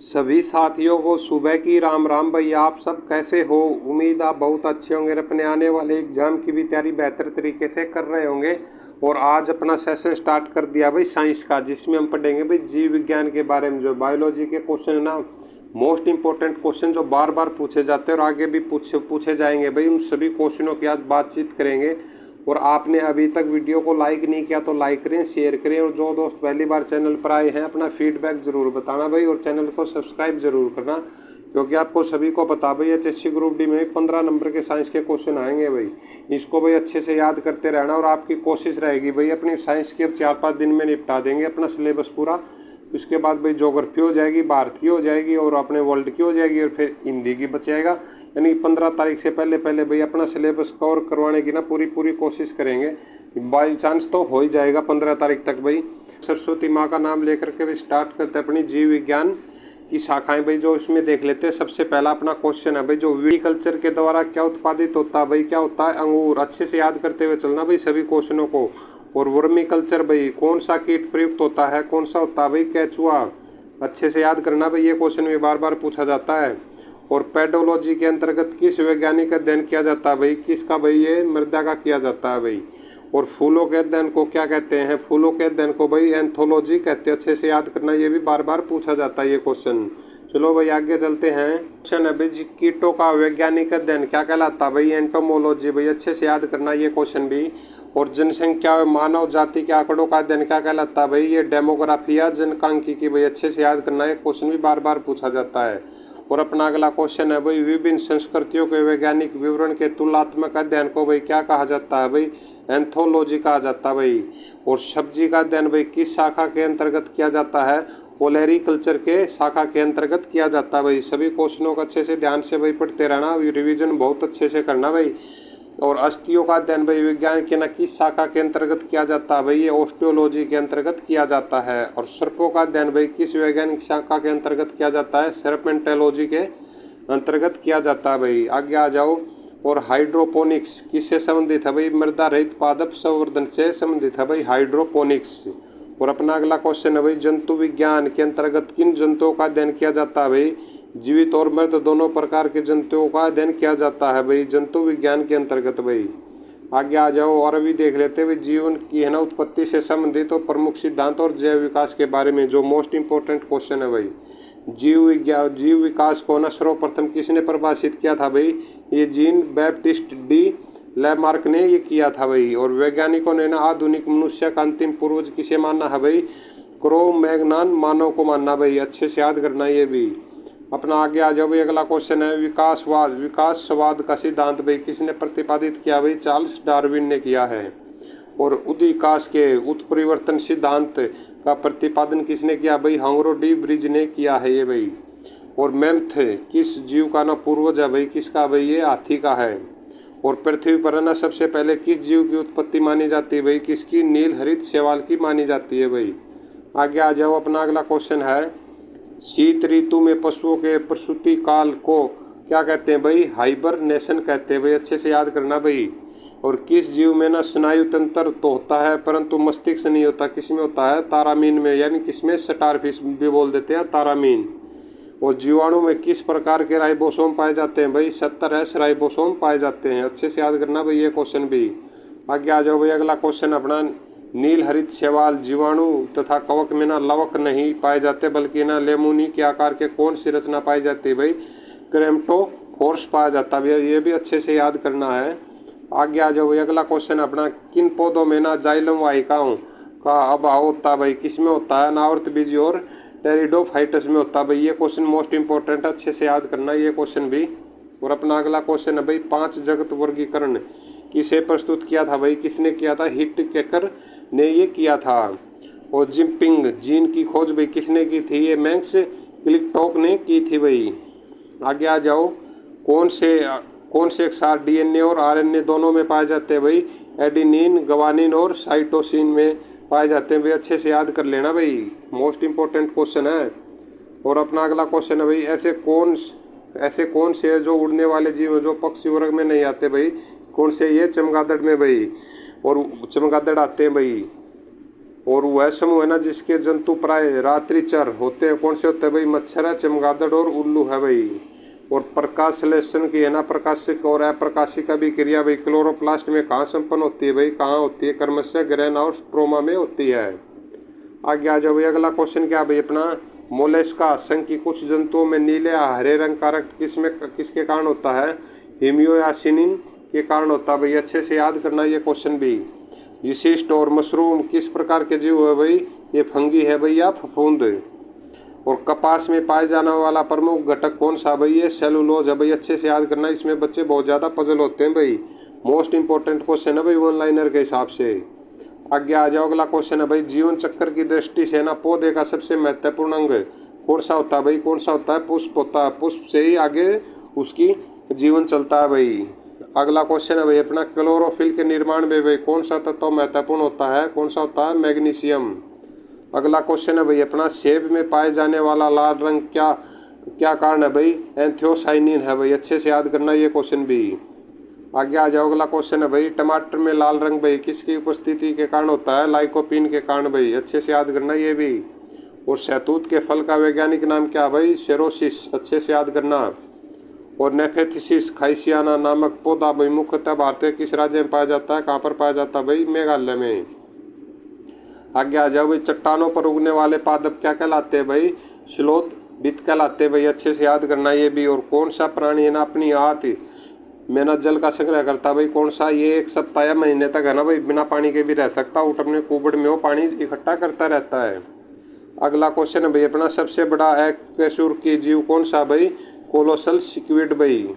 सभी साथियों को सुबह की राम राम। भाई आप सब कैसे हो? उम्मीद आप बहुत अच्छे होंगे, अपने आने वाले एग्जाम की भी तैयारी बेहतर तरीके से कर रहे होंगे। और आज अपना सेशन स्टार्ट कर दिया भाई साइंस का, जिसमें हम पढ़ेंगे भाई जीव विज्ञान के बारे में। जो बायोलॉजी के क्वेश्चन है ना, मोस्ट इंपॉर्टेंट क्वेश्चन जो बार बार पूछे जाते हैं और आगे भी पूछे जाएंगे भाई, उन सभी क्वेश्चनों की आज बातचीत करेंगे। और आपने अभी तक वीडियो को लाइक नहीं किया तो लाइक करें, शेयर करें, और जो दोस्त पहली बार चैनल पर आए हैं अपना फीडबैक जरूर बताना भाई, और चैनल को सब्सक्राइब जरूर करना। क्योंकि आपको सभी को पता भाई एचएससी ग्रुप डी में 15 नंबर के साइंस के क्वेश्चन आएंगे भाई। इसको भाई अच्छे से याद करते रहना, और आपकी कोशिश रहेगी भाई अपनी साइंस की अब 4-5 दिन में निपटा देंगे अपना सिलेबस पूरा। उसके बाद भाई ज्योग्राफी हो जाएगी, भारतीय हो जाएगी, और अपने वर्ल्ड की हो जाएगी, और फिर हिंदी की बच जाएगा। यानी 15 तारीख से पहले पहले भाई अपना सिलेबस कवर करवाने की ना पूरी कोशिश करेंगे। बाई चांस तो हो ही जाएगा 15 तारीख तक भाई। सरस्वती माँ का नाम लेकर के भी स्टार्ट करते हैं अपनी जीव विज्ञान की शाखाएं भाई। जो इसमें देख लेते हैं, सबसे पहला अपना क्वेश्चन है भाई, जो विटीकल्चर के द्वारा क्या उत्पादित होता है भाई? क्या होता है? अंगूर। अच्छे से याद करते हुए चलना भाई सभी क्वेश्चनों को। और वर्मी कल्चर भाई, कौन सा कीट प्रयुक्त होता है? कौन सा होता है भाई? केचुआ। अच्छे से याद करना भाई, ये क्वेश्चन भी बार बार पूछा जाता है। और पेडोलॉजी के अंतर्गत किस वैज्ञानिक का अध्ययन किया जाता है भाई? किसका भाई? ये मृदा का किया जाता है भाई। और फूलों के अध्ययन को क्या कहते हैं? फूलों के अध्ययन को भाई एंथोलॉजी कहते हैं। अच्छे से याद करना, ये भी बार बार पूछा जाता है ये क्वेश्चन। चलो भाई आगे चलते हैं। क्वेश्चन है भाई, कीटों का वैज्ञानिक अध्ययन क्या कहलाता है भाई? एंटोमोलॉजी भाई। अच्छे से याद करना ये क्वेश्चन भी। और जनसंख्या मानव जाति के आंकड़ों का अध्ययन क्या कहलाता है भाई? ये डेमोग्राफी या जनसांख्यिकी भाई। अच्छे से याद करना, ये क्वेश्चन भी बार बार पूछा जाता है। और अपना अगला क्वेश्चन है भाई, विभिन्न संस्कृतियों के वैज्ञानिक विवरण के तुलनात्मक अध्ययन को भाई क्या कहा जाता है भाई? एंथोलॉजी कहा जाता है भाई। और सब्जी का अध्ययन भाई किस शाखा के अंतर्गत किया जाता है? ओलेरीकल्चर के शाखा के अंतर्गत किया जाता है भाई। सभी क्वेश्चनों को अच्छे से ध्यान से भाई पढ़ते रहना, रिवीजन बहुत अच्छे से करना भाई। और अस्थियों का अध्ययन भाई विज्ञान के न किस शाखा के अंतर्गत किया जाता है भाई? ये ऑस्टियोलॉजी के अंतर्गत किया जाता है। और सर्पों का अध्ययन भाई किस वैज्ञानिक शाखा के अंतर्गत किया जाता है? सर्पेंटोलॉजी के अंतर्गत किया जाता है भाई। आगे आ जाओ। और हाइड्रोपोनिक्स किससे संबंधित है भाई? मृदा रहित पादप संवर्धन से संबंधित है भाई हाइड्रोपोनिक्स। और अपना अगला क्वेश्चन है भाई, जंतु विज्ञान के अंतर्गत किन जंतुओं का अध्ययन किया जाता है भाई? जीवित और मृत दोनों प्रकार के जंतुओं का अध्ययन किया जाता है भाई जंतु विज्ञान के अंतर्गत भाई। आगे आ जाओ और अभी देख लेते हैं भाई जीवन की है ना उत्पत्ति से संबंधित और प्रमुख सिद्धांत और जैव विकास के बारे में, जो मोस्ट इंपॉर्टेंट क्वेश्चन है भाई। जीव विकास को ना सर्वप्रथम किसने परिभाषित किया था भाई? ये जीन बैप्टिस्ट डी लैमार्क ने ये किया था भाई। और वैज्ञानिकों ने ना आधुनिक मनुष्य का अंतिम पूर्वज किसे माना है भाई? क्रो मैग्नान मानव को मानना भाई। अच्छे से याद करना ये भी। अपना आगे आ जाओ भाई, अगला क्वेश्चन है विकासवाद का सिद्धांत भाई किसने प्रतिपादित किया भाई? चार्ल्स डार्विन ने किया है। और उद्विकास के उत्परिवर्तन सिद्धांत का प्रतिपादन किसने किया भाई? हंगरो डी ब्रिज ने किया है ये भाई। और मेम्थ किस जीव का ना पूर्वज है भाई? किसका भाई? ये हाथी का है। और पृथ्वी पर ना सबसे पहले किस जीव की उत्पत्ति मानी जाती है भाई? किसकी? नील हरित शैवाल की मानी जाती है भाई। आगे आ जाओ, अपना अगला क्वेश्चन है, शीत ऋतु में पशुओं के प्रसूति काल को क्या कहते हैं भाई? हाइबरनेशन कहते हैं भाई। अच्छे से याद करना भाई। और किस जीव में ना स्नायु तंत्र तो होता है परंतु मस्तिष्क नहीं होता? किसमें होता है? तारामीन में, यानी किसमें? स्टारफिश भी बोल देते हैं तारामीन। और जीवाणु में किस प्रकार के राइबोसोम पाए जाते हैं भाई? 70S राइबोसोम पाए जाते हैं। अच्छे से याद करना भाई ये क्वेश्चन भी। आगे आ जाओ भाई, अगला क्वेश्चन अपना, नील हरित शैवाल जीवाणु तथा कवक में ना लवक नहीं पाए जाते बल्कि ना लेमूनी के आकार के कौन सी रचना पाई जाती है भाई? क्रेम्टोफोर्स पाया जाता है। ये भी अच्छे से याद करना है। आगे आ जाओ भाई, अगला क्वेश्चन अपना, किन पौधों में ना जाइलम वाहिकाओं का अभाव होता है भाई? किसमें होता है? अनावर्त बीजी और टेरिडोफाइटस में होता है भाई। ये क्वेश्चन मोस्ट इंपॉर्टेंट, अच्छे से याद करना ये क्वेश्चन भी। और अपना अगला क्वेश्चन है भाई, 5 जगत वर्गीकरण किसे प्रस्तुत किया था भाई? किसने किया था? हिट केकर ने ये किया था। और जिम्पिंग जीन की खोज भाई किसने की थी? ये मैक्स क्लिकटॉक ने की थी भाई। आगे आ जाओ, कौन से क्षार डीएनए और आरएनए दोनों में पाए जाते हैं भाई? एडेनिन, ग्वानिन और साइटोसिन में पाए जाते हैं भाई। अच्छे से याद कर लेना भाई, मोस्ट इंपॉर्टेंट क्वेश्चन है। और अपना अगला क्वेश्चन है भाई, ऐसे कौन से जो उड़ने वाले जीव हैं जो पक्षी वर्ग में नहीं आते भाई? कौन से? ये चमगादड़ में भाई। और चमगादड़ आते हैं भाई। और वह समूह है ना जिसके जंतु प्राय रात्रिचर होते हैं, कौन से होते हैं भाई? मच्छर है, चमगादड़ और उल्लू है भाई। और प्रकाश संश्लेषण की है ना प्रकाशिक और अप्रकाशिक अभिक्रिया भाई क्लोरोप्लास्ट में कहाँ संपन्न होती है भाई? कहाँ होती है? क्रमशः ग्रेन और स्ट्रोमा में होती है। आगे आ जाओ भाई, अगला क्वेश्चन क्या भाई अपना? मोलस्का संघ की कुछ जंतुओं में नीले या हरे रंग का रक्त किसके कारण होता है? हीमियोयासिनिन के कारण होता है भाई। अच्छे से याद करना ये क्वेश्चन भी। विशिष्ट और मशरूम किस प्रकार के जीव है भाई? ये फंगी है भाई या फफूंद। और कपास में पाए जाने वाला प्रमुख घटक कौन सा भाई? ये सेलुलोज है भाई। अच्छे से याद करना, इसमें बच्चे बहुत ज़्यादा पजल होते हैं भाई। मोस्ट इंपॉर्टेंट क्वेश्चन है भाई वन लाइनर के हिसाब से। आगे आ जाओ, अगला क्वेश्चन है भाई, जीवन चक्र की दृष्टि से ना पौधे का सबसे महत्वपूर्ण अंग कौन सा होता है भाई? कौन सा होता है? पुष्प होता है। पुष्प से ही आगे उसकी जीवन चलता है भाई। अगला क्वेश्चन है भाई अपना, क्लोरोफिल के निर्माण में भाई कौन सा तत्व महत्वपूर्ण होता है? कौन सा होता है? मैग्नीशियम। अगला क्वेश्चन है भाई अपना, सेब में पाए जाने वाला लाल रंग क्या क्या कारण है भाई? एंथ्योसाइनिन है भाई। अच्छे से याद करना ये क्वेश्चन भी। आगे आ जाओ, अगला क्वेश्चन है भाई, टमाटर में लाल रंग भाई किसकी उपस्थिति के कारण होता है? लाइकोपीन के कारण भाई। अच्छे से याद करना ये भी। और शहतूत के फल का वैज्ञानिक नाम क्या भाई? सेरोसिस। अच्छे से याद करना। और नेफेथिसिस खाइसियाना नामक पौधा भाई मुख्यतः भारतीय किस राज्य में पाया जाता है? कहाँ पर पाया जाता है भाई? मेघालय में। आगे आ जाओ भाई, चट्टानों पर उगने वाले पादप क्या कहलाते हैं भाई? स्लोथ वित्त कहलाते हैं भाई। अच्छे से याद करना ये भी। और कौन सा प्राणी है ना अपनी हाथ में ना जल का संग्रह करता है भाई? कौन सा? ये 1 सप्ताह या महीने तक है ना भाई बिना पानी के भी रह सकता है। अपने कुबड़ में वो पानी इकट्ठा करता रहता है। अगला क्वेश्चन है भाई अपना, सबसे बड़ा अकशेरुकी जीव कौन सा भाई? कोलोसल स्क्विड भाई।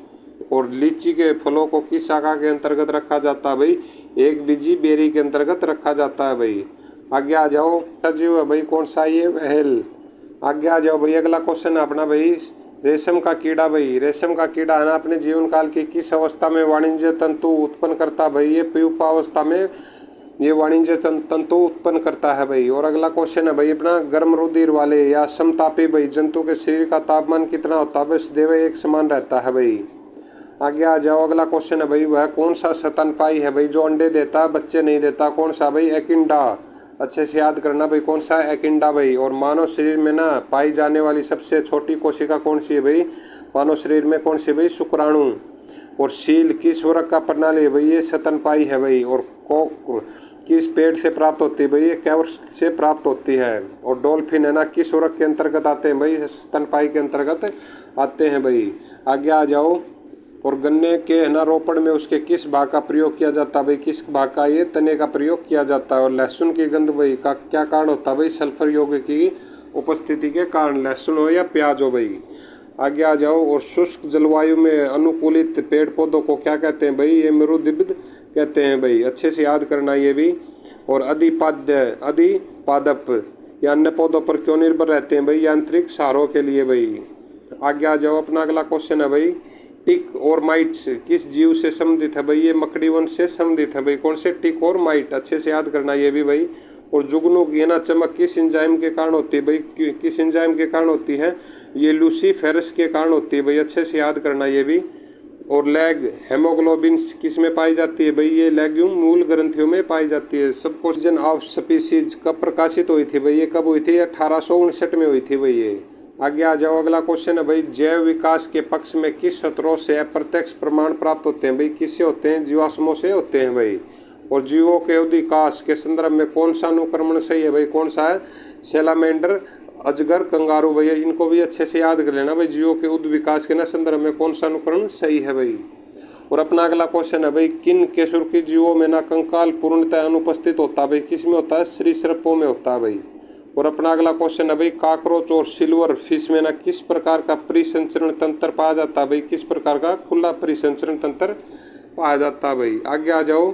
और लीची के फलों को किस शाखा के अंतर्गत रखा जाता है भाई? एक बीजी बेरी के अंतर्गत रखा जाता है भाई। आगे आ जाओ, जीव है भाई कौन सा? ये व्हेल। आगे आ जाओ भाई, अगला क्वेश्चन है अपना भाई, रेशम का कीड़ा भाई। रेशम का कीड़ा है ना अपने जीवन काल की किस अवस्था में वाणिज्य तंतु उत्पन्न करता है भाई? ये प्यूपावस्था में ये वाणिज्य तंतु उत्पन्न करता है भाई। और अगला क्वेश्चन है भाई अपना, गर्म रुधिर वाले या समतापी भाई जंतु के शरीर का तापमान कितना होता है भाई? सदैव एक समान रहता है भाई। आगे आ जाओ, अगला क्वेश्चन है भाई, वह कौन सा स्तनपायी है भाई जो अंडे देता बच्चे नहीं देता? कौन सा भाई? एकिंडा। अच्छे से याद करना भाई कौन सा? एकिंडा भाई। और मानव शरीर में ना पाई जाने वाली सबसे छोटी कोशिका कौन सी है भाई? मानव शरीर में कौन सी भाई? शुक्राणु। और सील किस वर्ग का प्रणाली है भाई? ये स्तनपायी है भाई। और कोक किस पेड़ से प्राप्त होती है भाई? ये कैवर्स से प्राप्त होती है। और डॉल्फिन है ना किस वर्ग के अंतर्गत आते हैं भाई? स्तनपायी के अंतर्गत आते हैं भाई। आगे आ जाओ, और गन्ने के है ना रोपण में उसके किस भाग का प्रयोग किया जाता है भाई? किस भाग का? ये तने का प्रयोग किया जाता है। और लहसुन की गंध भाई का क्या कारण होता है भाई? सल्फर यौग की उपस्थिति के कारण, लहसुन हो या प्याज हो भाई। आगे आ जाओ, और शुष्क जलवायु में अनुकूलित पेड़ पौधों को क्या कहते हैं भाई? ये मरुदिब्द कहते हैं भाई। अच्छे से याद करना ये भी। और अधिपादप या अन्य पौधों पर क्यों निर्भर रहते हैं भाई? यांत्रिक सहारों के लिए भाई। आगे आ जाओ, अपना अगला क्वेश्चन है भाई, टिक और माइट्स किस जीव से संबंधित है भाई? ये मकड़ी वंश से संबंधित है भाई। कौन से? टिक और माइट। अच्छे से याद करना ये भी भाई। और जुगनू की है ना चमक किस एंजाइम के कारण होती है भाई? किस एंजाइम के कारण होती है? ये लूसीफेरस के कारण होती है भाई। अच्छे से याद करना ये भी। और लैग हेमोग्लोबिन किस में पाई जाती है भाई? ये लेग्यूम मूल ग्रंथियों में पाई जाती है। सब क्वेश्चन ऑफ स्पीसीज कब प्रकाशित हुई थी भाई? ये कब हुई थी? 1859 में हुई थी भाई ये। आगे आ जाओ, अगला क्वेश्चन है भाई, जैव विकास के पक्ष में किस स्रोत से अप्रत्यक्ष प्रमाण प्राप्त होते हैं भाई? किससे होते हैं? जीवाश्मों से होते हैं भाई। और जीवों के विकास के संदर्भ में कौन सा अनुक्रमण सही है भाई? कौन सा है? सैलामेंडर, अजगर, कंगारू भैया। इनको भी अच्छे से याद कर लेना भाई। जीवों के उद विकास के ना संदर्भ में कौन सा अनुकरण सही है भाई। और अपना अगला क्वेश्चन है भाई, किन केसुरकी जीवों में ना कंकाल पूर्णतः अनुपस्थित होता है भाई? किस में होता है? सरीसृपों में होता है भाई। और अपना अगला क्वेश्चन है भाई, काकरोच और सिल्वर फिश में ना किस प्रकार का परिसंचरण तंत्र पाया जाता है भाई? किस प्रकार का खुला परिसंचरण तंत्र पाया जाता है भाई। आगे आ जाओ,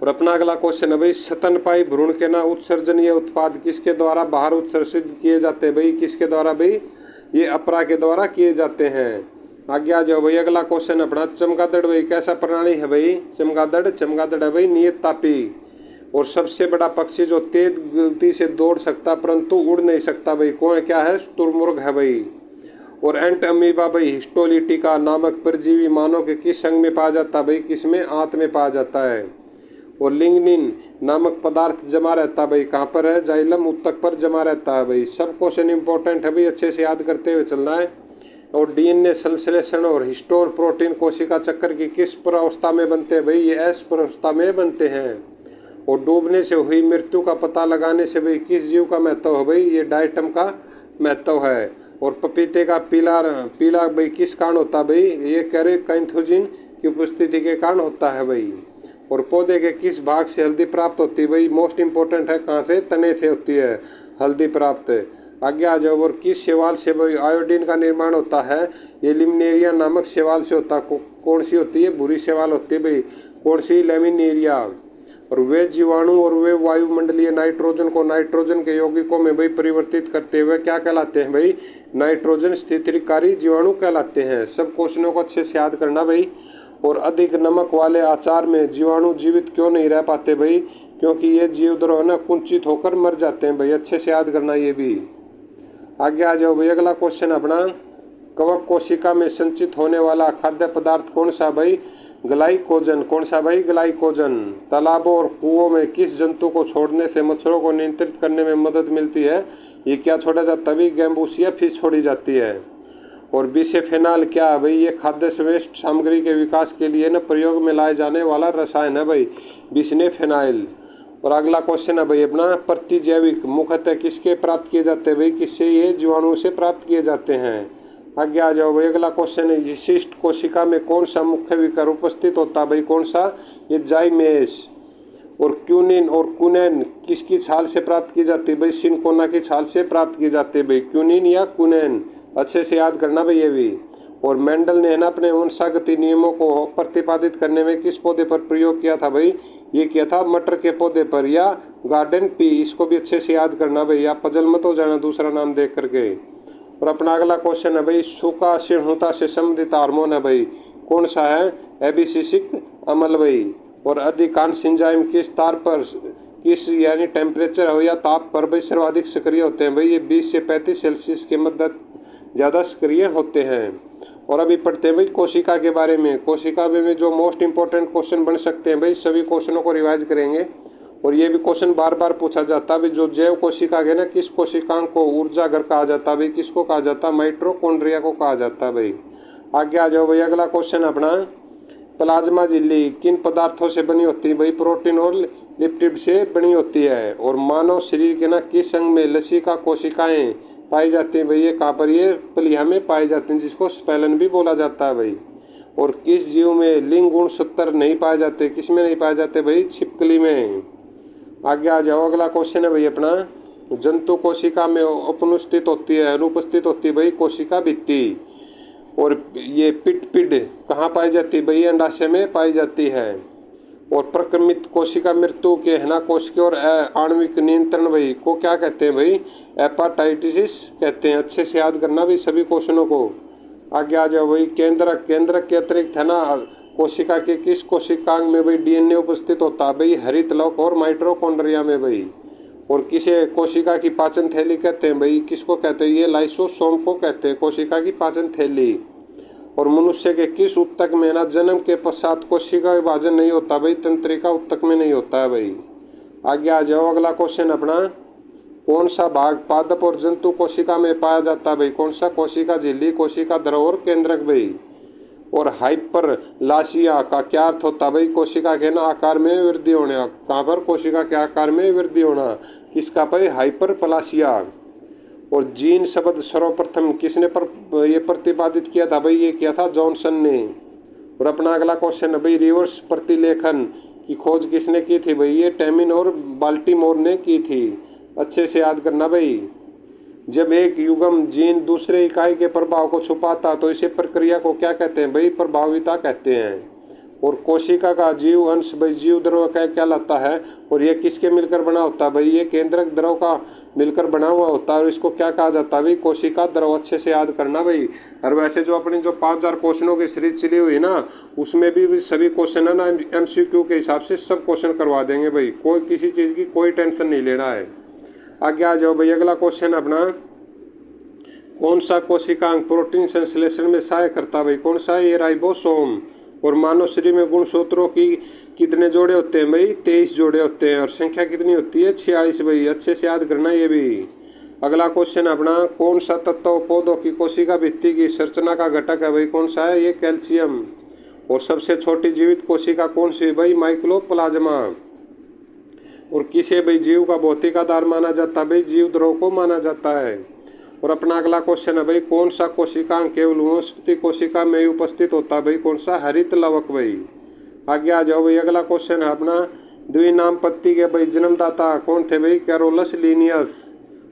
और अपना अगला क्वेश्चन है भाई, स्तनपायी भ्रूण के ना उत्सर्जनीय उत्पाद किसके द्वारा बाहर उत्सर्जित किए जाते हैं भाई? किसके द्वारा भाई? ये अपरा के द्वारा किए जाते हैं। आगे आ जाओ भाई, अगला क्वेश्चन अपना, चमगादड़ भाई कैसा प्रणाली है भाई? चमगादड़ है भाई नियत तापी। और सबसे बड़ा पक्षी जो तेज गति से दौड़ सकता परंतु उड़ नहीं सकता भाई, कौन क्या है? शुतुरमुर्ग है भाई। और एंट अमीबा भाई हिस्टोलिटिका नामक परजीवी मानव के किस अंग में पाया जाता है भाई? किस में? आंत में पाया जाता है। और लिग्निन नामक पदार्थ जमा रहता भाई कहाँ पर है, जाइलम उत्तक पर जमा रहता है भाई। सब क्वेश्चन इंपॉर्टेंट है भाई, अच्छे से याद करते हुए चलना है। और डीएनए संश्लेषण और हिस्टोन प्रोटीन कोशिका चक्र की किस प्रावस्था में बनते हैं भाई, ये एस प्रावस्था में बनते हैं। और डूबने से हुई मृत्यु का पता लगाने से भाई किस जीव का महत्व है भाई, ये डायटम का महत्व है। और पपीते का पीला पीला भाई किस कारण होता है भाई, ये कैरोटीनॉइड की उपस्थिति के कारण होता है भाई। और पौधे के किस भाग से हल्दी प्राप्त होती है भाई, मोस्ट इंपॉर्टेंट है, कहाँ से, तने से होती है हल्दी प्राप्त। आगे आ जाओ। और किस शैवाल से भाई आयोडीन का निर्माण होता है, ये लिमिनेरिया नामक शैवाल से होता है। कौन सी होती है, बुरी शैवाल होती है भाई, कौन सी, लेमिनेरिया। और वे जीवाणु और वे वायुमंडलीय नाइट्रोजन को नाइट्रोजन के यौगिकों में भाई परिवर्तित करते हुए क्या कहलाते हैं भाई, नाइट्रोजन स्थिरीकारी जीवाणु कहलाते हैं। सब क्वेश्चनों को अच्छे से याद करना भाई। और अधिक नमक वाले आचार में जीवाणु जीवित क्यों नहीं रह पाते भाई, क्योंकि ये जीव द्रव ना कुंचित होकर मर जाते हैं भाई, अच्छे से याद करना ये भी। आगे आ जाओ भाई, अगला क्वेश्चन अपना, कवक कोशिका में संचित होने वाला खाद्य पदार्थ कौन सा भाई, ग्लाइकोजन। कौन सा भाई, ग्लाइकोजन। तालाबों और कुओं में किस जंतु को छोड़ने से मच्छरों को नियंत्रित करने में मदद मिलती है, ये क्या छोड़ा जाता है भाई, गैम्बूसिया फिश छोड़ी जाती है। और बिसेफेनॉल क्या है भाई, ये खाद्य श्रेष्ठ सामग्री के विकास के लिए न प्रयोग में लाए जाने वाला रसायन है भाई, बिस्फेनॉल। और अगला क्वेश्चन है भाई अपना, प्रतिजैविक मुख्यतः किसके प्राप्त किए जाते हैं भाई, किससे, ये जीवाणु से प्राप्त किए जाते हैं। आगे आ जाओ भाई, अगला क्वेश्चन है, विशिष्ट कोशिका में कौन सा मुख्य विकार उपस्थित होता है भाई, कौन सा, ये जाइमेस। और क्यूनिन और कुनेन किसकी छाल से प्राप्त की जाती है भाई, सिनकोना की छाल से प्राप्त की जाती है भाई, क्यूनिन या कुनेन, अच्छे से याद करना भाई ये भी। और मेंडल ने ना अपने वंशागति नियमों को प्रतिपादित करने में किस पौधे पर प्रयोग किया था भाई, ये किया था मटर के पौधे पर या गार्डन पी, इसको भी अच्छे से याद करना भाई, आप पजल मत हो जाना दूसरा नाम देख करके। और अपना अगला क्वेश्चन है भाई, सूखा शीर्णता से संबंधित हार्मोन है भाई, कौन सा है, एबिसिसिक अम्ल भाई। और अधिकांश एंजाइम किस तार पर, किस यानी टेम्परेचर हो या ताप पर भाई सर्वाधिक सक्रिय होते हैं भाई, ये 20 से 35 सेल्सियस के मध्य ज़्यादा सक्रिय होते हैं। और अभी पढ़ते हैं भाई कोशिका के बारे में। कोशिका में जो मोस्ट इंपॉर्टेंट क्वेश्चन बन सकते हैं भाई, सभी क्वेश्चनों को रिवाइज करेंगे। और ये भी क्वेश्चन बार बार पूछा जाता है भाई, जो जैव कोशिका है ना, किस कोशिकांग को ऊर्जा घर कहा जाता है भाई, किसको कहा जाता है, माइटोकॉन्ड्रिया को कहा जाता है भाई। आगे आ जाओ भाई, अगला क्वेश्चन अपना, प्लाज्मा झिल्ली किन पदार्थों से बनी होती है भाई, प्रोटीन और लिपिड से बनी होती है। और मानव शरीर के ना किस अंग में लसिका कोशिकाएं पाई जाती हैं भाई, ये कहाँ पर, ये प्लीहा में पाई जाती हैं, जिसको स्पेलन भी बोला जाता है भाई। और किस जीव में लिंग गुणसूत्र नहीं पाए जाते, किस में नहीं पाए जाते भाई, छिपकली में। आगे आ जाओ, अगला क्वेश्चन है भाई अपना, जंतु कोशिका में अनुपस्थित होती है, अनुपस्थित होती है भाई कोशिका भित्ति। और ये पिड कहाँ पाई जाती है भाई, अंडाशय में पाई जाती है। और प्रक्रमित कोशिका मृत्यु के है ना कोशिका और आणविक नियंत्रण भाई को क्या कहते हैं भाई, हेपाटाइटिस कहते हैं, अच्छे से याद करना भाई सभी क्वेश्चनों को। आगे आ जाओ भाई, केंद्रक के अतिरिक्त है ना कोशिका के किस कोशिकांग में भाई डीएनए उपस्थित होता है भाई, हरित लवक और माइटोकॉन्ड्रिया में भाई। और किसे कोशिका की पाचन थैली कहते हैं भाई, किसको कहते हैं, ये लाइसोसोम को कहते हैं कोशिका की पाचन थैली। और मनुष्य के किस उत्तक में ना जन्म के पश्चात कोशिका विभाजन नहीं होता भाई, तंत्रिका उत्तक में नहीं होता है भाई। आगे आ जाओ, अगला क्वेश्चन अपना, कौन सा भाग पादप और जंतु कोशिका में पाया जाता है भाई, कौन सा, कोशिका झिल्ली, कोशिका द्रव और केंद्रक भाई। और हाइपरलासिया का क्या अर्थ होता है भाई, कोशिका के ना आकार में वृद्धि होना, कहाँ पर, कोशिका के आकार में वृद्धि होना, किसका भाई, हाइपरप्लासिया। और जीन शब्द सर्वप्रथम किसने ये प्रतिपादित किया था भाई, ये किया था जॉनसन ने। और अपना अगला क्वेश्चन है भाई, रिवर्स प्रतिलेखन की खोज किसने की थी भाई, ये टेमिन और बाल्टीमोर ने की थी, अच्छे से याद करना भाई। जब एक युग्म जीन दूसरे इकाई के प्रभाव को छुपाता तो इसे प्रक्रिया को क्या कहते हैं भाई, प्रभाविता कहते हैं। और कोशिका का जीव अंश भाई जीव द्रव क्या कहलाता है, और ये किसके मिलकर बना होता है भाई, ये केंद्रक द्रव का मिलकर बना हुआ होता है, और इसको क्या कहा जाता है भाई, कोशिका द्रव, अच्छे से याद करना भाई। और वैसे जो अपनी जो 5000 क्वेश्चनों की सीरीज चली हुई ना, उसमें भी सभी क्वेश्चन है ना MCQ के हिसाब से सब क्वेश्चन करवा देंगे भाई, कोई किसी चीज़ की कोई टेंशन नहीं लेना है। आगे आ जाओ भाई, अगला क्वेश्चन अपना, कौन सा कोशिकांग प्रोटीन संश्लेषण में सहायक करता है भाई, कौन सा, ये राइबोसोम। और मानव शरीर में गुणसूत्रों की कितने जोड़े होते हैं भाई? 23 जोड़े होते हैं। और संख्या कितनी होती है? 46 भाई। अच्छे से याद करना ये भी। अगला क्वेश्चन अपना, कौन सा तत्व पौधों की कोशिका भित्ति की संरचना का घटक है भाई? कौन सा है? ये कैल्शियम। और सबसे छोटी जीवित कोशिका कौन सी है भाई? माइक्रोप्लाज्मा। और किसे भाई जीव का भौतिक आधार माना जाता है भाई? जीव ध्रुव को माना जाता है। और अपना अगला क्वेश्चन है भाई, कौन सा कोशिकांग केवल वनस्पति कोशिका में ही उपस्थित होता है भाई? कौन सा? हरित लवक भाई। आगे आ जाओ भाई। अगला क्वेश्चन है अपना, द्विनामपत्ति के भाई जन्मदाता कौन थे भाई? Carolus Linnaeus.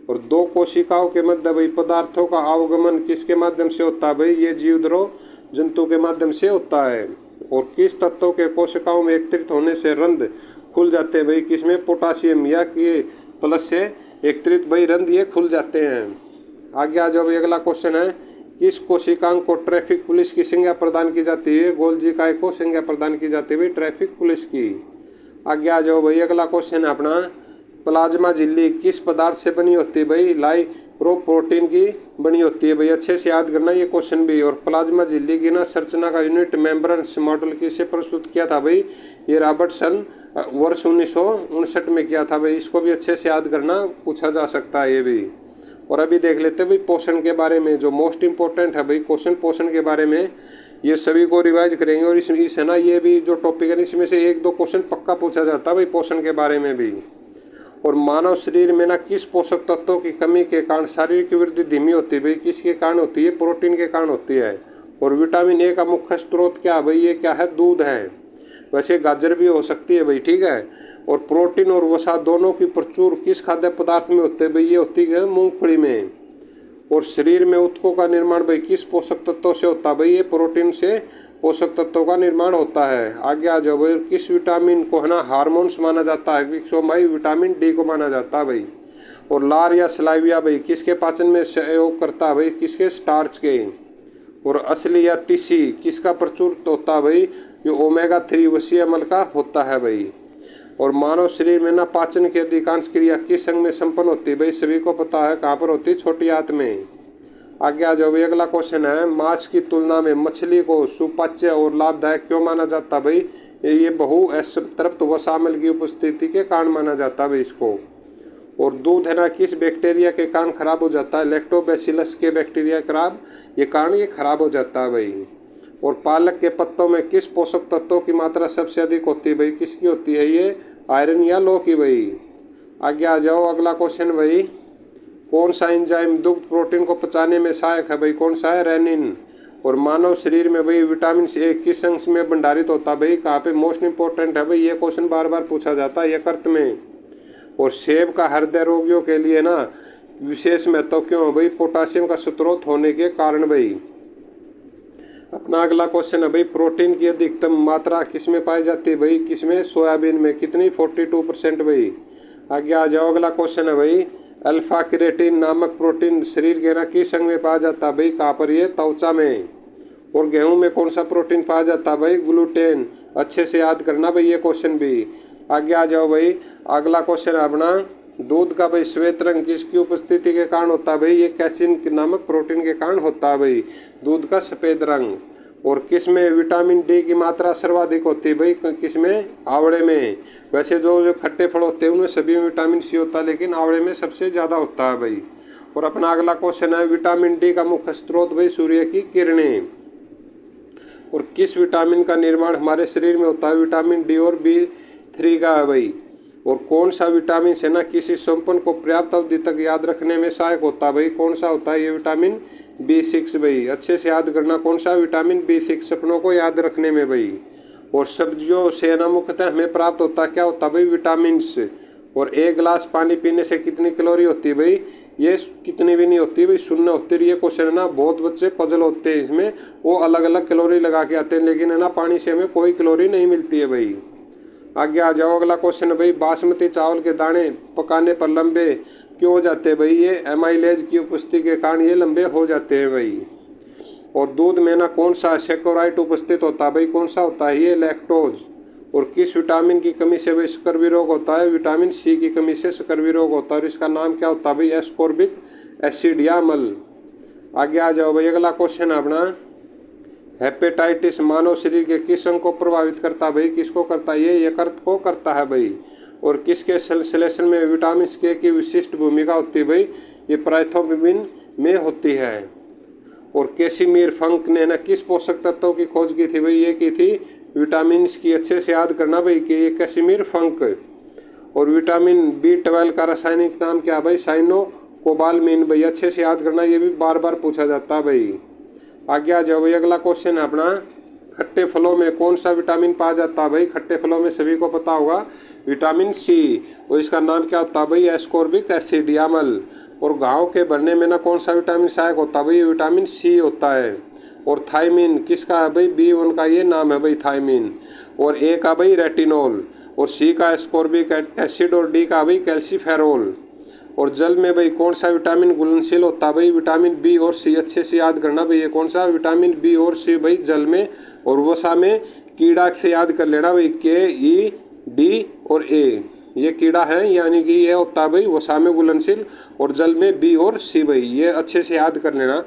और दो कोशिकाओं के मध्य भाई पदार्थों का आवागमन किसके माध्यम से होता है भाई? ये जीवध्रुव जंतु के माध्यम से होता है। और किस तत्व के कोशिकाओं में एकत्रित होने से रंध्र खुल जाते हैं भाई? किसमें? पोटासियम या कि प्लस से एकत्रित भाई रंध्र ये खुल जाते हैं। आगे आ जाओ भाई। अगला क्वेश्चन है, किस कोशिकांग को ट्रैफिक पुलिस की संज्ञा प्रदान की जाती है? गोल्जी काय को संज्ञा प्रदान की जाती है भाई ट्रैफिक पुलिस की। आगे आ जाओ भाई। अगला क्वेश्चन है अपना, प्लाज्मा झिल्ली किस पदार्थ से बनी होती है भाई? लाइपोप्रोटीन की बनी होती है भाई। अच्छे से याद करना ये क्वेश्चन भी। और प्लाज्मा झिल्ली की ना संरचना का यूनिट मेम्ब्रेन्स मॉडल किसे प्रस्तुत किया था भाई? ये रॉबर्टसन वर्ष 1959 में किया था भाई। इसको भी अच्छे से याद करना, पूछा जा सकता है ये भी। और अभी देख लेते हैं भाई पोषण के बारे में, जो मोस्ट इंपॉर्टेंट है भाई क्वेश्चन पोषण के बारे में। ये सभी को रिवाइज करेंगे और इस है ना ये भी जो टॉपिक है इसमें से एक दो क्वेश्चन पक्का पूछा जाता है भाई पोषण के बारे में भी। और मानव शरीर में ना किस पोषक तत्वों की कमी के कारण शारीरिक वृद्धि धीमी होती है भाई? किसके कारण होती है? प्रोटीन के कारण होती है। और विटामिन ए का मुख्य स्रोत क्या है भाई? ये क्या है? दूध है। वैसे गाजर भी हो सकती है भाई, ठीक है। और प्रोटीन और वसा दोनों की प्रचुर किस खाद्य पदार्थ में होते हैं भाई? ये होती है मूंगफली में। और शरीर में ऊतकों का निर्माण भाई किस पोषक तत्वों से होता है भाई? ये प्रोटीन से पोषक तत्वों का निर्माण होता है। आगे आ जाओ भाई। किस विटामिन को है ना हार्मोन्स माना जाता है? भाई विटामिन डी को माना जाता है भाई। और लार या सलाइविया भाई किसके पाचन में सहयोग करता है भाई? किसके? स्टार्च के। और असली या तीसी किसका प्रचुर होता है भाई? जो ओमेगा 3 वसीय अम्ल का होता है भाई। और मानव शरीर में ना पाचन की अधिकांश क्रिया किस अंग में संपन्न होती है भाई? सभी को पता है कहाँ पर होती है? छोटी आंत में। आगे आ जाओ भाई। अगला क्वेश्चन है, मांस की तुलना में मछली को सुपाच्य और लाभदायक क्यों माना जाता है भाई? ये बहु असंतृप्त वसामल की उपस्थिति के कारण माना जाता है भाई इसको। और दूध है ना किस बैक्टीरिया के कारण खराब हो जाता है? लैक्टोबैसिलस के बैक्टीरिया कारण ये खराब हो जाता है भाई। और पालक के पत्तों में किस पोषक तत्वों की मात्रा सबसे अधिक होती है भाई? किसकी होती है ये? आयरन या लौह की भाई। आगे आ जाओ। अगला क्वेश्चन भाई, कौन सा एंजाइम दुग्ध प्रोटीन को पचाने में सहायक है भाई? कौन सा है? रेनिन। और मानव शरीर में भाई विटामिन ए किस अंश में भंडारित होता है भाई? कहाँ पे? मोस्ट इंपॉर्टेंट है भाई, ये क्वेश्चन बार बार पूछा जाता है, यकृत में। और सेब का हृदय रोगियों के लिए ना विशेष महत्व क्यों है भाई? पोटासियम का स्रोत होने के कारण भाई। अपना अगला क्वेश्चन है भाई, प्रोटीन की अधिकतम मात्रा किसमें पाई जाती है भाई? किसमें? सोयाबीन में। कितनी? 42% भाई। आगे आ जाओ। अगला क्वेश्चन है भाई, अल्फा क्रिएटिन नामक प्रोटीन शरीर के ना किस अंग में पाया जाता है भाई? कहाँ पर? ये त्वचा में। और गेहूं में कौन सा प्रोटीन पाया जाता है भाई? ग्लूटेन। अच्छे से याद करना भाई ये क्वेश्चन भी। आगे आ जाओ भाई। अगला क्वेश्चन है अपना, दूध का भाई श्वेत रंग किसकी उपस्थिति के कारण होता है भाई? ये कैसिन नामक प्रोटीन के कारण होता है भाई दूध का सफेद रंग। और किस में विटामिन डी की मात्रा सर्वाधिक होती है भाई? किस में? आंवले में। वैसे जो खट्टे फल होते हैं उनमें सभी में विटामिन सी होता है, लेकिन आंवले में सबसे ज़्यादा होता है भाई। और अपना अगला क्वेश्चन है, विटामिन डी का मुख्य स्रोत भाई सूर्य की किरणें। और किस विटामिन का निर्माण हमारे शरीर में होता है? विटामिन डी और B3 का है भाई। और कौन सा विटामिन से ना किसी संपन्न को पर्याप्त अवधि तक याद रखने में सहायक होता है भाई? कौन सा होता है? ये विटामिन B6 भाई। अच्छे से याद करना कौन सा? विटामिन B6 सपनों को याद रखने में भाई। और सब्जियों से ना मुख्यतः हमें प्राप्त होता क्या होता है भाई? विटामिन। और एक गिलास पानी पीने से कितनी कैलोरी होती है भाई? ये कितनी भी नहीं होती भाई, शून्य होती है। ये क्वेश्चन है ना बहुत बच्चे पजल होते हैं इसमें, वो अलग अलग कैलोरी लगा के आते हैं, लेकिन है ना पानी से हमें कोई कैलोरी नहीं मिलती है भाई। आगे आ जाओ। अगला क्वेश्चन है भाई, बासमती चावल के दाने पकाने पर लंबे क्यों हो जाते हैं भाई? ये एमाइलेज की उपस्थिति के कारण ये लंबे हो जाते हैं भाई। और दूध में ना कौन सा सेकोराइट उपस्थित होता है भाई? कौन सा होता है? ये लैक्टोज। और किस विटामिन की कमी से भाई स्कर्वी रोग होता है? विटामिन सी की कमी से स्कर्वी रोग होता है। और इसका नाम क्या होता है भाई? एस्कॉर्बिक एसिड या अम्ल। आगे आ जाओ भाई। अगला क्वेश्चन है अपना, हेपेटाइटिस मानव शरीर के किस अंग को प्रभावित करता है भाई? किसको करता है? ये यकृत को करता है भाई। और किसके संश्लेषण में विटामिन के की विशिष्ट भूमिका होती है भाई? ये प्राइथोबिन में होती है। और कैसिमिर फंक ने ना किस पोषक तत्वों की खोज की थी भाई? ये की थी विटामिन की। अच्छे से याद करना भाई कि ये कैसिमिर फंक। और विटामिन B12 का रासायनिक नाम क्या है भाई? साइनोकोबालमिन भाई। अच्छे से याद करना, ये भी बार बार पूछा जाता है भाई। आगे आ जाओ भाई, अगला क्वेश्चन है अपना, खट्टे फलों में कौन सा विटामिन पाया जाता है भाई? खट्टे फलों में सभी को पता होगा विटामिन सी, और इसका नाम क्या होता है भाई? एस्कॉर्बिक एसिड या अम्ल। और घाव के भरने में ना कौन सा विटामिन सहायक होता है भाई? ये विटामिन सी होता है। और थायमिन किसका है भाई? B1 का ये नाम है भाई, थायमिन। और ए का भाई रेटिनोल, और सी का एस्कॉर्बिक एसिड, और डी का भाई कैल्सीफेरोल। और जल में भाई कौन सा विटामिन घुलनशील होता है भाई? विटामिन बी और सी। अच्छे से याद करना भाई, ये कौन सा? विटामिन बी और सी भाई जल में। और वसा में कीड़ा से याद कर लेना भाई, KED और A, ये कीड़ा है, यानी कि ये होता है भाई वसा में घुलनशील, और जल में B और C भाई। ये अच्छे से याद कर लेना।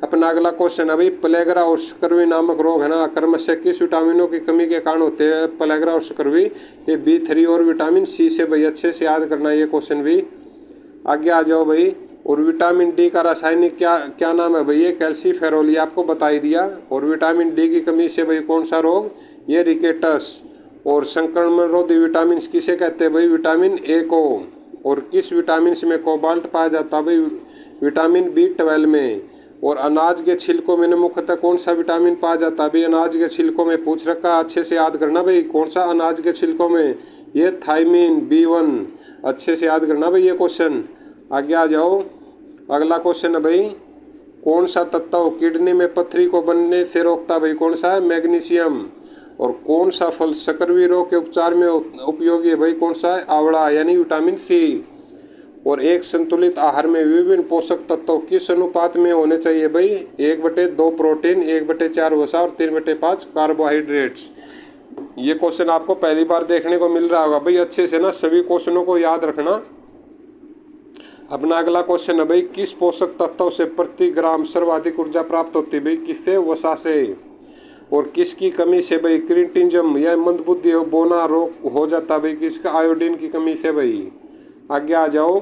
अपना अगला क्वेश्चन है भाई, प्लेगरा और स्कर्वी नामक रोग है ना, क्रमशः किस विटामिनों की कमी के कारण होते हैं? प्लेगरा और स्कर्वी ये B3 और विटामिन सी से भाई। अच्छे से याद करना ये क्वेश्चन भी। आगे आ जाओ भाई, और विटामिन डी का रासायनिक क्या नाम है भाई? ये कैल्सीफेरोल, ये आपको बता ही दिया। और विटामिन डी की कमी से भाई कौन सा रोग? ये रिकेटस। और संक्रमणरोधी विटामिन किसे कहते हैं भाई? विटामिन ए को। और किस विटामिन में कोबाल्ट पाया जाता है भाई? विटामिन B12 में। और अनाज के छिलकों में मुख्यतः कौन सा विटामिन पाया जाता है भाई? अनाज के छिलकों में पूछ रखा, अच्छे से याद करना भाई, कौन सा अनाज के छिलकों में? ये थायमिन B1। अच्छे से याद करना भाई ये क्वेश्चन। आगे आ जाओ, अगला क्वेश्चन है भाई, कौन सा तत्व किडनी में पथरी को बनने से रोकता है भाई? कौन सा है? मैग्नीशियम। और कौन सा फल सकरवी रोग के उपचार में उपयोगी है भाई? कौन सा है? आंवला, यानी विटामिन सी। और एक संतुलित आहार में विभिन्न पोषक तत्व किस अनुपात में होने चाहिए भाई? 1/2 प्रोटीन, 1/4 वसा, और 3/5 कार्बोहाइड्रेट्स। ये क्वेश्चन आपको पहली बार देखने को मिल रहा होगा भाई। अच्छे से ना सभी क्वेश्चनों को याद रखना। अपना अगला क्वेश्चन है भाई, किस पोषक तत्व से प्रति ग्राम सर्वाधिक ऊर्जा प्राप्त होती है भाई? किससे? वसा से। और किसकी कमी से भाई क्रिटिनिज्म या मंदबुद्धि बोना रोग हो जाता है भाई? किसका? आयोडीन की कमी से भाई। आगे आ जाओ,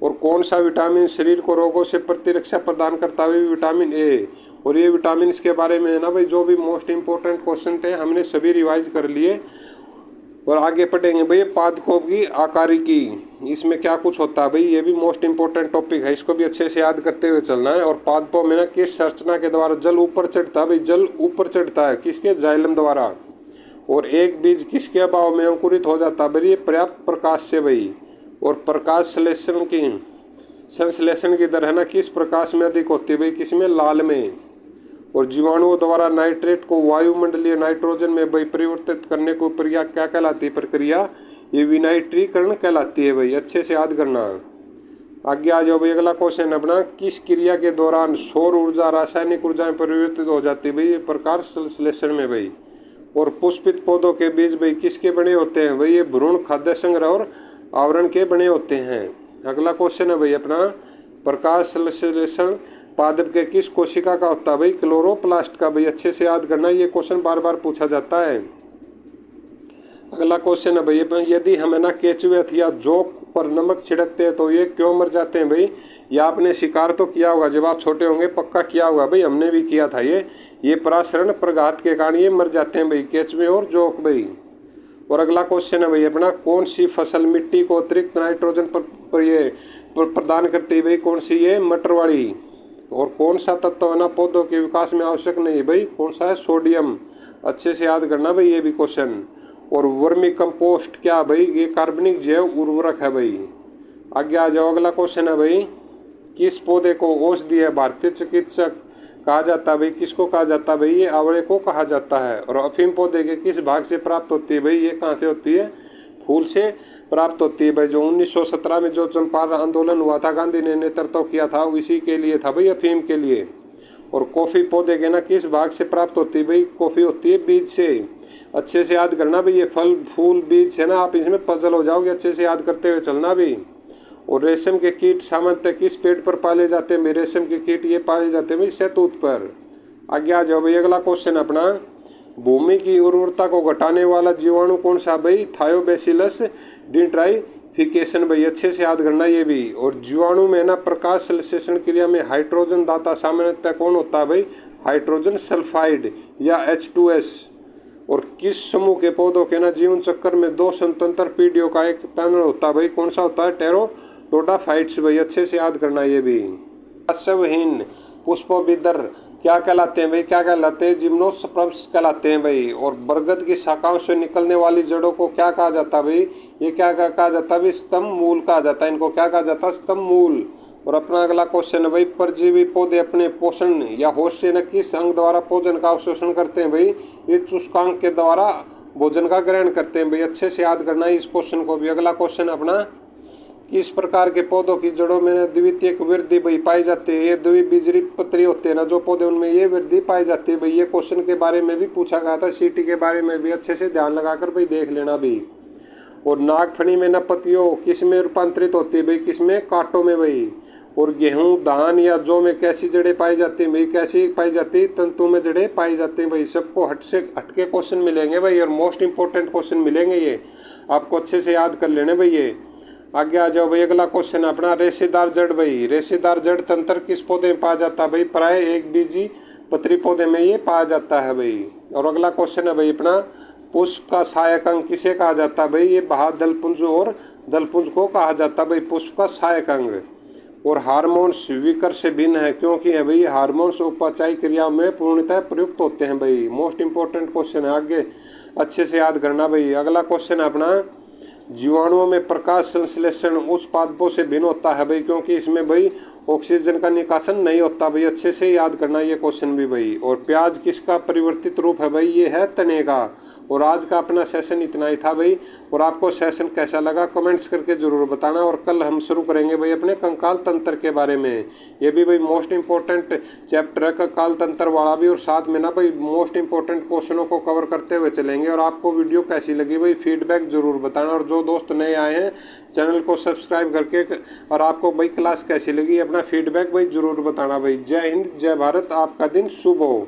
और कौन सा विटामिन शरीर को रोगों से प्रतिरक्षा प्रदान करता है? Vitamin A. और ये विटामिन के बारे में है ना भाई, जो भी मोस्ट इंपॉर्टेंट क्वेश्चन थे हमने सभी रिवाइज कर लिए। और आगे पढ़ेंगे भाई पादपों की आकारिकी, इसमें क्या कुछ होता है भाई? ये भी मोस्ट इंपॉर्टेंट टॉपिक है, इसको भी अच्छे से याद करते हुए चलना है। और पादपों में ना किस संरचना के द्वारा जल ऊपर चढ़ता है भाई? जल ऊपर चढ़ता है किसके? जाइलम द्वारा। और एक बीज किसके अभाव में अंकुरित हो जाता है भाई? ये पर्याप्त प्रकाश से भाई। और प्रकाश संश्लेषण की दर है ना किस प्रकाश में अधिक होती है भाई? किसमें? लाल में। और जीवाणुओं द्वारा नाइट्रेट को वायुमंडलीय नाइट्रोजन में भाई परिवर्तित करने को प्रक्रिया क्या कहलाती है? प्रक्रिया ये विनाइट्रीकरण कहलाती है भाई। अच्छे से याद करना। आगे आ जाओ भाई, अगला क्वेश्चन अपना, किस क्रिया के दौरान सौर ऊर्जा रासायनिक ऊर्जा में परिवर्तित हो जाती है भाई? ये प्रकाश संश्लेषण में भाई। और पुष्पित पौधों के बीज भाई किसके बने होते हैं भाई? ये भ्रूण, खाद्य संग्रह और आवरण के बने होते हैं। अगला क्वेश्चन है भाई अपना, प्रकाश संश्लेषण पादप के किस कोशिका का होता है भाई? क्लोरोप्लास्ट का भाई। अच्छे से याद करना, ये क्वेश्चन बार बार पूछा जाता है। अगला क्वेश्चन है भाई अपना, यदि हमें ना केचुए या जोंक पर नमक छिड़कते हैं तो ये क्यों मर जाते हैं भाई? या आपने शिकार तो किया होगा जब आप छोटे होंगे, पक्का किया होगा भाई, हमने भी किया था। ये परासरण प्रघात के कारण ये मर जाते हैं भाई, केचुए और जोंक भाई। और अगला क्वेश्चन है भाई अपना, कौन सी फसल मिट्टी को अतिरिक्त नाइट्रोजन प्रदान करती है भाई? कौन सी? ये मटर वाली। और कौन सा तत्व है ना पौधों के विकास में आवश्यक नहीं है भाई? कौन सा है? सोडियम। अच्छे से याद करना भाई ये भी क्वेश्चन। और वर्मी कंपोस्ट क्या भाई? ये कार्बनिक जैव उर्वरक है भाई। आगे आ जाओ, अगला क्वेश्चन है भाई, किस पौधे को औषधीय भारतीय चिकित्सक कहा जाता है भाई? किसको कहा जाता है भाई? ये आंवले को कहा जाता है। और अफीम पौधे के किस भाग से प्राप्त होती है भाई? ये कहाँ से होती है? फूल से प्राप्त होती है भाई। जो 1917 में जो चंपारण आंदोलन हुआ था, गांधी ने नेतृत्व किया था, इसी के लिए था भाई, अफीम के लिए। और कॉफ़ी पौधे के ना किस भाग से प्राप्त होती है भाई? कॉफ़ी होती है बीज से। अच्छे से याद करना भाई, ये फल फूल बीज है ना, आप इसमें पजल हो जाओगे, अच्छे से याद करते हुए चलना भी। और रेशम के कीट सामान्यतः किस पेड़ पर पाले जाते हैं? रेशम के कीट ये पाले जाते हैं भाई शहतूत पर। आगे आ जाओ भाई, अगला क्वेश्चन अपना, भूमि की उर्वरता को घटाने वाला जीवाणु कौन सा भाई? थायोबैसिलस डिट्राइफिकेशन भाई, अच्छे से याद करना ये भी। और जीवाणु में ना प्रकाश संश्लेषण क्रिया में हाइड्रोजन दाता सामान्यतः कौन होता है भाई? हाइड्रोजन सल्फाइड या H2S। और किस समूह के पौधों के ना जीवन चक्र में 2 स्वतंत्र पीढ़ियों का एक तंत्र होता है भाई? कौन सा होता है? टेरोडोफाइट्स भाई, अच्छे से याद करना ये भी। आश्रयहीन पुष्पविदर क्या कहलाते हैं भाई? क्या कहलाते हैं? जिम्नोस्पर्म्स कहलाते हैं भाई। और बरगद की शाखाओं से निकलने वाली जड़ों को क्या कहा जाता है भाई? ये क्या कहा जाता है भाई? स्तंभ मूल कहा जाता है। इनको क्या कहा जाता है? स्तंभ मूल। और अपना अगला क्वेश्चन है भाई, परजीवी पौधे अपने पोषण या होश से न किस अंग द्वारा भोजन का अवशोषण करते हैं भाई? ये चुस्कांक के द्वारा भोजन का ग्रहण करते हैं भाई, अच्छे से याद करना है इस क्वेश्चन को भी। अगला क्वेश्चन अपना, किस प्रकार के पौधों की जड़ों में द्वितीयक वृद्धि भाई पाई जाती है? ये द्विबीजरी पत्री होते हैं ना जो पौधे, उनमें ये वृद्धि पाई जाती है भाई। ये क्वेश्चन के बारे में भी पूछा गया था, सीटी के बारे में भी अच्छे से ध्यान लगाकर भाई देख लेना भी। और नागफनी में न पत्तियों किस में रूपांतरित होती है भाई? किस में? कांटों में भाई। और गेहूं, धान या जौ में कैसी जड़ें पाई जाती हैं भाई? कैसी पाई जाती है? तंतु में जड़ें पाई जाती हैं भाई। सबको हटके क्वेश्चन मिलेंगे भाई, और मोस्ट इंपॉर्टेंट क्वेश्चन मिलेंगे, ये आपको अच्छे से याद कर लेने भाई। ये आगे आ जाओ भाई, अगला क्वेश्चन अपना, रेशेदार जड़ भाई। रेशेदार जड़ तंत्र किस पौधे में पाया जाता है भाई? प्राय एक बीजी पत्री पौधे में ये पाया जाता है भाई। और अगला क्वेश्चन है भाई अपना, पुष्प का सहायक अंग किसे कहा जाता है भाई? ये दलपुंज और दलपुंज को कहा जाता है भाई पुष्प का सहायक अंग। और हार्मोन्स विकर से भिन्न है क्योंकि है भाई? हार्मोन्स उपाचाई क्रिया में पूर्णतः प्रयुक्त होते हैं भाई। मोस्ट इंपॉर्टेंट क्वेश्चन है, आगे अच्छे से याद करना भाई। अगला क्वेश्चन है अपना, जीवाणुओं में प्रकाश संश्लेषण उच्च पादपों से भिन्न होता है भाई क्योंकि इसमें भाई ऑक्सीजन का निकासन नहीं होता भाई, अच्छे से याद करना ये क्वेश्चन भी भाई। और प्याज किसका परिवर्तित रूप है भाई? ये है तने का। और आज का अपना सेशन इतना ही था भाई। और आपको सेशन कैसा लगा कमेंट्स करके जरूर बताना। और कल हम शुरू करेंगे भाई अपने कंकाल तंत्र के बारे में, ये भी भाई मोस्ट इंपॉर्टेंट चैप्टर है कंकाल तंत्र वाला भी। और साथ में ना भाई मोस्ट इंपॉर्टेंट क्वेश्चनों को कवर करते हुए चलेंगे। और आपको वीडियो कैसी लगी भाई फीडबैक जरूर बताना। और जो दोस्त नए आए हैं चैनल को सब्सक्राइब करके, और आपको भाई क्लास कैसी लगी अपना फीडबैक भाई जरूर बताना भाई। जय हिंद, जय भारत, आपका दिन शुभ हो।